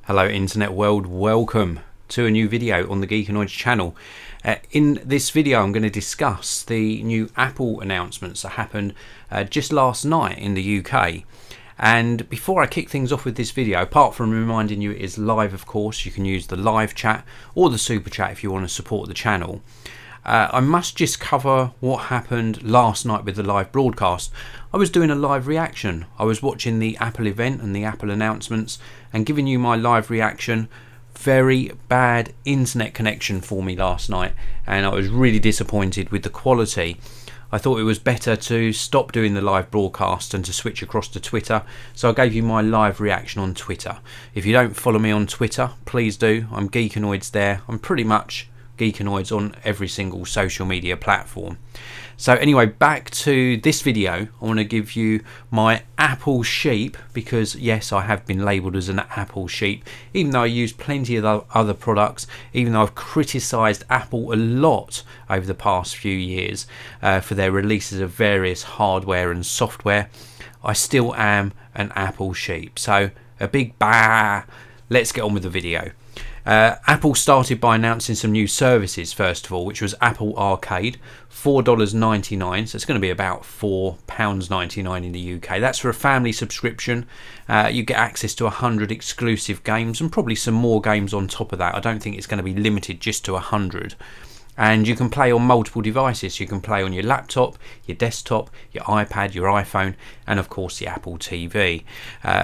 Hello internet world, welcome to a new video on the Geekanoids channel. In this video I'm going to discuss the new Apple announcements that happened just last night in the UK. And before I kick things off with this video, apart from reminding you it is live, of course, you can use the live chat or the super chat if you want to support the channel. I must just cover what happened last night with the live broadcast. I was doing a live reaction. I was watching the Apple event and the Apple announcements and giving you my live reaction. Very bad internet connection for me last night, and I was really disappointed with the quality. I thought it was better to stop doing the live broadcast and to switch across to Twitter, so I gave you my live reaction on Twitter. If you don't follow me on Twitter, please do. I'm Geekanoids there. I'm pretty much Geekanoids on every single social media platform. So anyway, back to this video. I want to give you my Apple sheep, because yes, I have been labelled as an Apple sheep, even though I use plenty of other products, even though I've criticised Apple a lot over the past few years for their releases of various hardware and software. I still am an Apple sheep. So a big bah. Let's get on with the video. Apple started by announcing some new services first of all, which was Apple Arcade, $4.99, so it's going to be about £4.99 in the UK. That's for a family subscription. You get access to 100 exclusive games and probably some more games on top of that. I don't think it's going to be limited just to 100. And you can play on multiple devices. You can play on your laptop, your desktop, your iPad, your iPhone, and of course the Apple TV.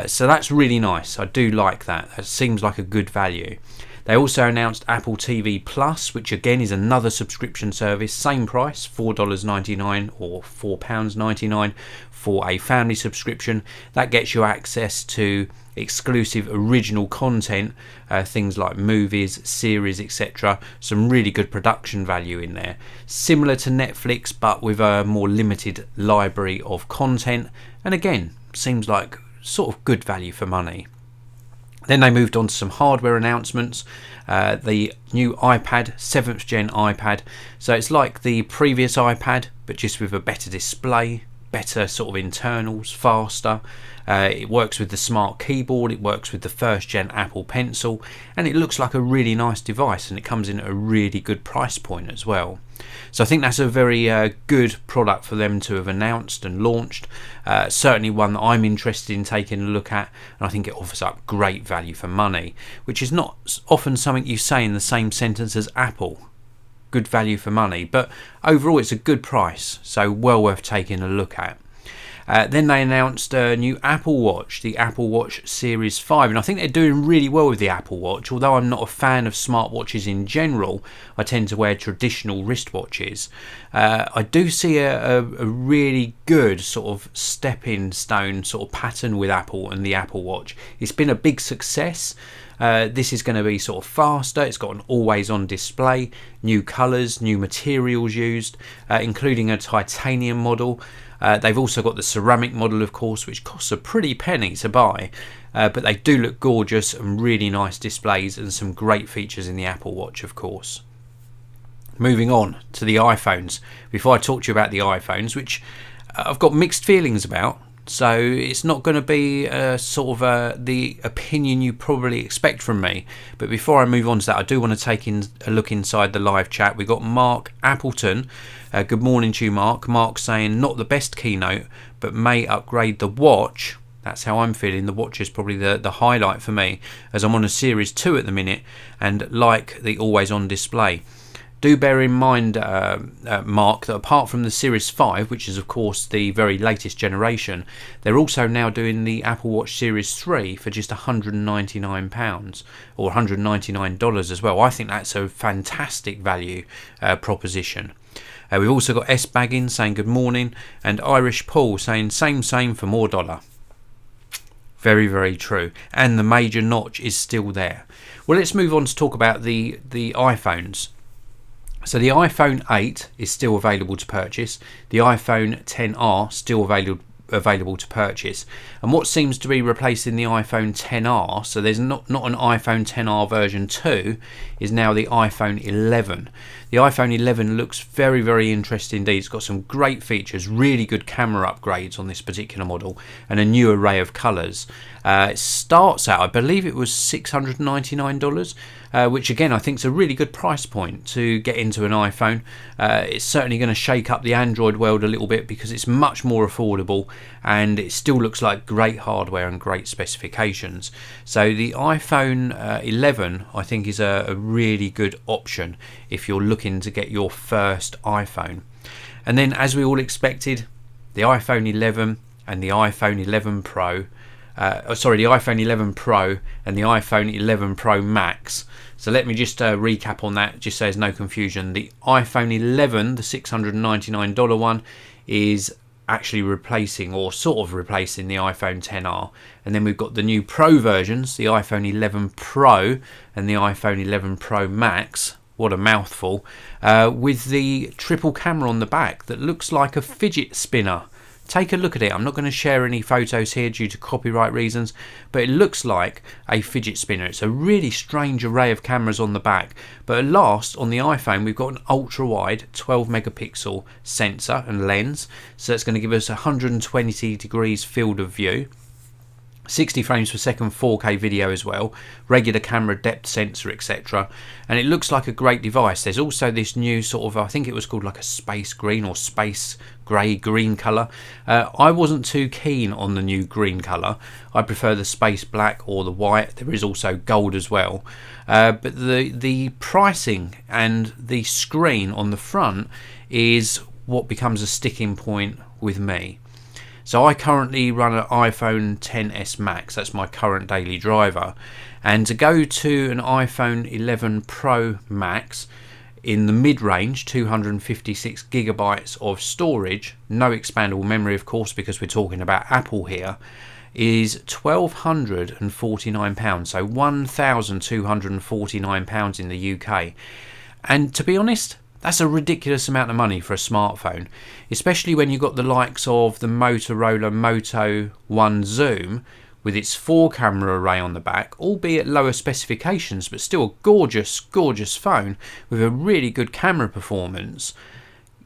So that's really nice. I do like that. It seems like a good value. They also announced Apple TV Plus, which again is another subscription service. Same price, $4.99 or £4.99 for a family subscription. That gets you access to exclusive original content, things like movies, series, etc. Some really good production value in there. Similar to Netflix, but with a more limited library of content. And again, seems like sort of good value for money. Then they moved on to some hardware announcements. The new iPad, 7th gen iPad. So it's like the previous iPad, but just with a better display, better sort of internals, faster. It works with the smart keyboard, it works with the 1st gen Apple Pencil, and it looks like a really nice device, and it comes in at a really good price point as well. So I think that's a very good product for them to have announced and launched. Certainly one that I'm interested in taking a look at, and I think it offers up great value for money, which is not often something you say in the same sentence as Apple. Good value for money, but overall it's a good price, so well worth taking a look at. Then they announced a new Apple Watch, the Apple Watch Series 5, and I think they're doing really well with the Apple Watch. Although I'm not a fan of smartwatches in general, I tend to wear traditional wristwatches. I do see a really good sort of stepping stone sort of pattern with Apple and the Apple Watch. It's been a big success. This is going to be sort of faster. It's got an always on display, new colours, new materials used, including a titanium model. They've also got the ceramic model, of course, which costs a pretty penny to buy, but they do look gorgeous and really nice displays and some great features in the Apple Watch, of course. Moving on to the iPhones. Before I talk to you about the iPhones, which I've got mixed feelings about, so it's not going to be sort of the opinion you probably expect from me. But before I move on to that, I do want to take a look inside the live chat. We've got Mark Appleton. Good morning to you, Mark. Mark's saying not the best keynote, but may upgrade the watch. That's how I'm feeling. The watch is probably the highlight for me, as I'm on a Series 2 at the minute and like the always on display. Do bear in mind, Mark, that apart from the Series 5, which is of course the very latest generation, they're also now doing the Apple Watch Series 3 for just £199 or $199 as well. I think that's a fantastic value proposition. We've also got S Baggins saying good morning, and Irish Paul saying same for more dollar. Very, very true. And the major notch is still there. Well, let's move on to talk about the iPhones. So the iPhone 8 is still available to purchase. The iPhone XR still available to purchase. And what seems to be replacing the iPhone XR, so there's not an iPhone XR version 2, is now the iPhone 11. The iPhone 11 looks very interesting indeed. It's got some great features, really good camera upgrades on this particular model, and a new array of colours. It starts out, I believe it was $699, which again I think is a really good price point to get into an iPhone. It's certainly going to shake up the Android world a little bit because it's much more affordable, and it still looks like great hardware and great specifications. So the iPhone 11 I think is a really good option if you're looking to get your first iPhone. And then, as we all expected, the iPhone 11 and the iPhone 11 Pro, the iPhone 11 Pro and the iPhone 11 Pro Max. So let me just recap on that, just so there's no confusion. The iPhone 11, the $699 one, is actually replacing, or sort of replacing, the iPhone XR. And then we've got the new Pro versions, the iPhone 11 Pro and the iPhone 11 Pro Max. What a mouthful. With the triple camera on the back that looks like a fidget spinner. Take a look at it. I'm not going to share any photos here due to copyright reasons, but it looks like a fidget spinner. It's a really strange array of cameras on the back. But at last, on the iPhone, we've got an ultra-wide 12 megapixel sensor and lens. So that's going to give us 120 degrees field of view. 60 frames per second 4K video as well, regular camera depth sensor, etc. And it looks like a great device. There's also this new sort of, I think it was called like a space green or space green colour. I wasn't too keen on the new green colour. I prefer the space black or the white. There is also gold as well. But the pricing and the screen on the front is what becomes a sticking point with me. So I currently run an iPhone XS Max, that's my current daily driver, and to go to an iPhone 11 Pro Max in the mid-range, 256 gigabytes of storage, no expandable memory of course because we're talking about Apple here, is £1,249, so £1,249 in the UK. And to be honest, that's a ridiculous amount of money for a smartphone, especially when you've got the likes of the Motorola Moto One Zoom with its 4-camera array on the back, albeit lower specifications, but still a gorgeous phone with a really good camera performance.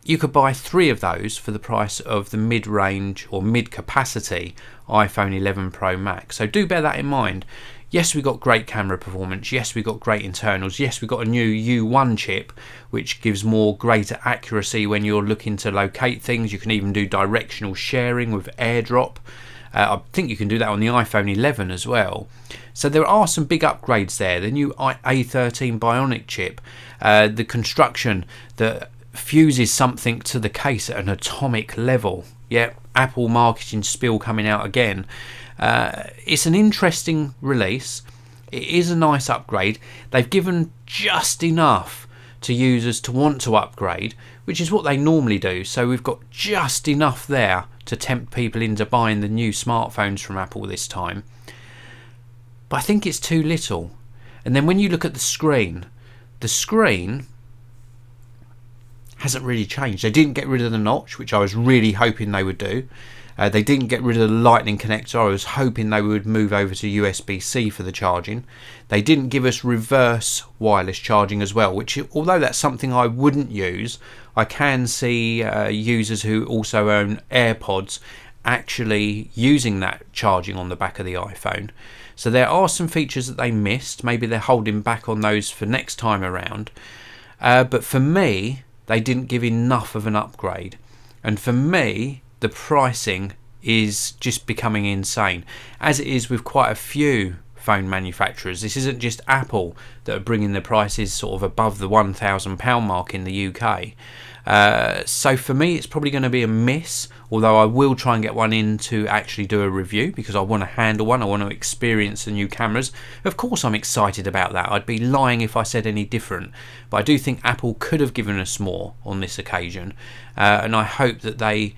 You could buy 3 of those for the price of the mid-range or mid-capacity iPhone 11 Pro Max. So do bear that in mind. Yes, we got great camera performance. Yes, we got great internals. Yes, we got a new U1 chip, which gives greater accuracy when you're looking to locate things. You can even do directional sharing with AirDrop. I think you can do that on the iPhone 11 as well. So there are some big upgrades there. The new A13 Bionic chip, the construction that fuses something to the case at an atomic level. Yeah, Apple marketing spiel coming out again. It's an interesting release. It is a nice upgrade. They've given just enough to users to want to upgrade, which is what they normally do. So we've got just enough there to tempt people into buying the new smartphones from Apple this time. But I think it's too little. And then when you look at the screen hasn't really changed. They didn't get rid of the notch, which I was really hoping they would do. They didn't get rid of the lightning connector. I was hoping they would move over to USB-C for the charging. They didn't give us reverse wireless charging as well, which, although that's something I wouldn't use, I can see users who also own AirPods actually using that charging on the back of the iPhone. So there are some features that they missed. Maybe they're holding back on those for next time around. But for me, they didn't give enough of an upgrade. And for me, the pricing is just becoming insane, as it is with quite a few phone manufacturers. This isn't just Apple that are bringing their prices sort of above the £1,000 mark in the UK. So for me, it's probably going to be a miss, although I will try and get one in to actually do a review because I want to handle one. I want to experience the new cameras. Of course, I'm excited about that. I'd be lying if I said any different. But I do think Apple could have given us more on this occasion. And I hope that they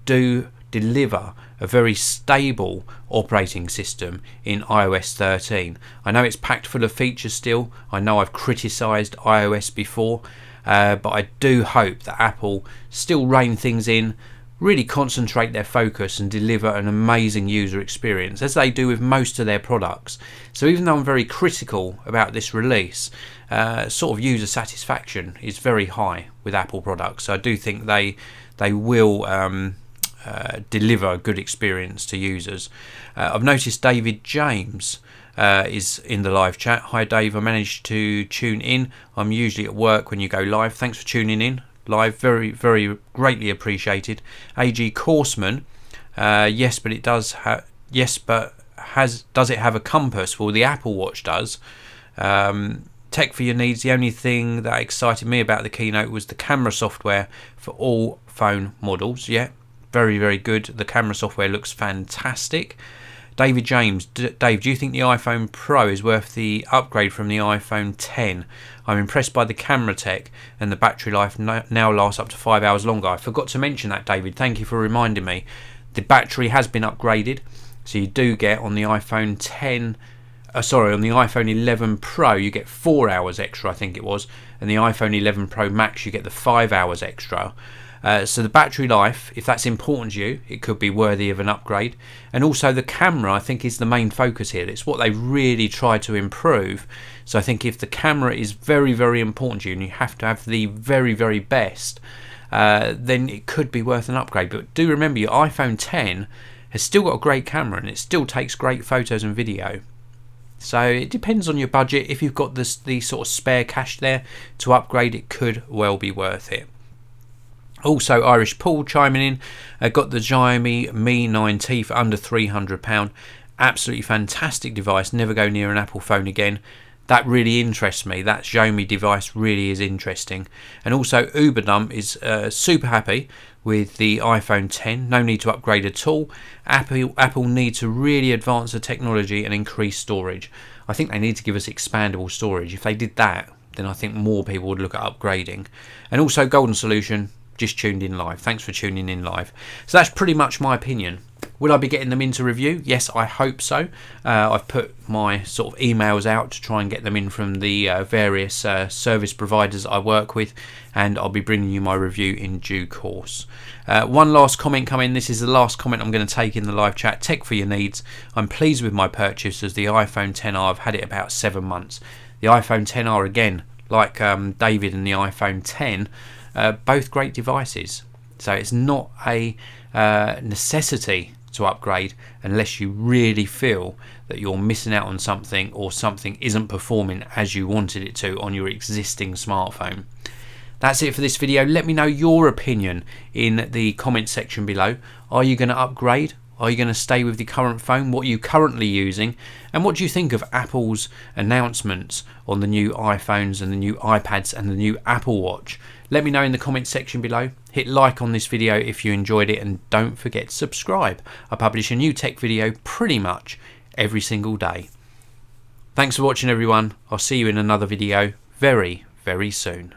do deliver a very stable operating system in iOS 13. I know it's packed full of features still. I know I've criticised iOS before. But I do hope that Apple still rein things in, really concentrate their focus and deliver an amazing user experience, as they do with most of their products. So even though I'm very critical about this release, sort of user satisfaction is very high with Apple products. So I do think they will deliver a good experience to users. I've noticed David James is in the live chat. Hi Dave, I managed to tune in. I'm usually at work when you go live. Thanks for tuning in live, very greatly appreciated. AG Courseman, yes, but it does does it have a compass? Well, the Apple Watch does. Tech for your needs. The only thing that excited me about the keynote was the camera software for all phone models. Yeah, very good. The camera software looks fantastic. David James, Dave, do you think the iPhone Pro is worth the upgrade from the iPhone 10? I'm impressed by the camera tech, and the battery life now lasts up to 5 hours longer. I forgot to mention that, David. Thank you for reminding me. The battery has been upgraded, so you do get on the iPhone 10. On the iPhone 11 Pro you get 4 hours extra, I think it was, and the iPhone 11 Pro Max you get the 5 hours extra. So the battery life, if that's important to you, it could be worthy of an upgrade. And also the camera, I think, is the main focus here. It's what they really try to improve. So I think if the camera is very important to you and you have to have the very best, then it could be worth an upgrade. But do remember, your iPhone 10 has still got a great camera and it still takes great photos and video. So it depends on your budget. If you've got the sort of spare cash there to upgrade, it could well be worth it. Also, Irish Paul chiming in, got the Xiaomi Mi 9T for under £300. Absolutely fantastic device. Never go near an Apple phone again. That really interests me. That Xiaomi device really is interesting. And also, Uberdump is super happy with the iPhone 10. No need to upgrade at all. Apple need to really advance the technology and increase storage. I think they need to give us expandable storage. If they did that, then I think more people would look at upgrading. And also, Golden Solution just tuned in live. Thanks for tuning in live. So that's pretty much my opinion. Will I be getting them into review? Yes, I hope so. I've put my sort of emails out to try and get them in from the various service providers I work with, and I'll be bringing you my review in due course. One last comment coming. This is the last comment I'm going to take in the live chat. Tech for your needs. I'm pleased with my purchase as the iPhone XR. I've had it about 7 months. The iPhone XR, again, like David and the iPhone 10, both great devices. So it's not a necessity to upgrade unless you really feel that you're missing out on something, or something isn't performing as you wanted it to on your existing smartphone. That's it for this video. Let me know your opinion in the comment section below. Are you going to upgrade? Are you going to stay with the current phone? What are you currently using? And what do you think of Apple's announcements on the new iPhones and the new iPads and the new Apple Watch? Let me know in the comment section below. Hit like on this video if you enjoyed it, and don't forget to subscribe. I publish a new tech video pretty much every single day. Thanks for watching, everyone. I'll see you in another video very soon.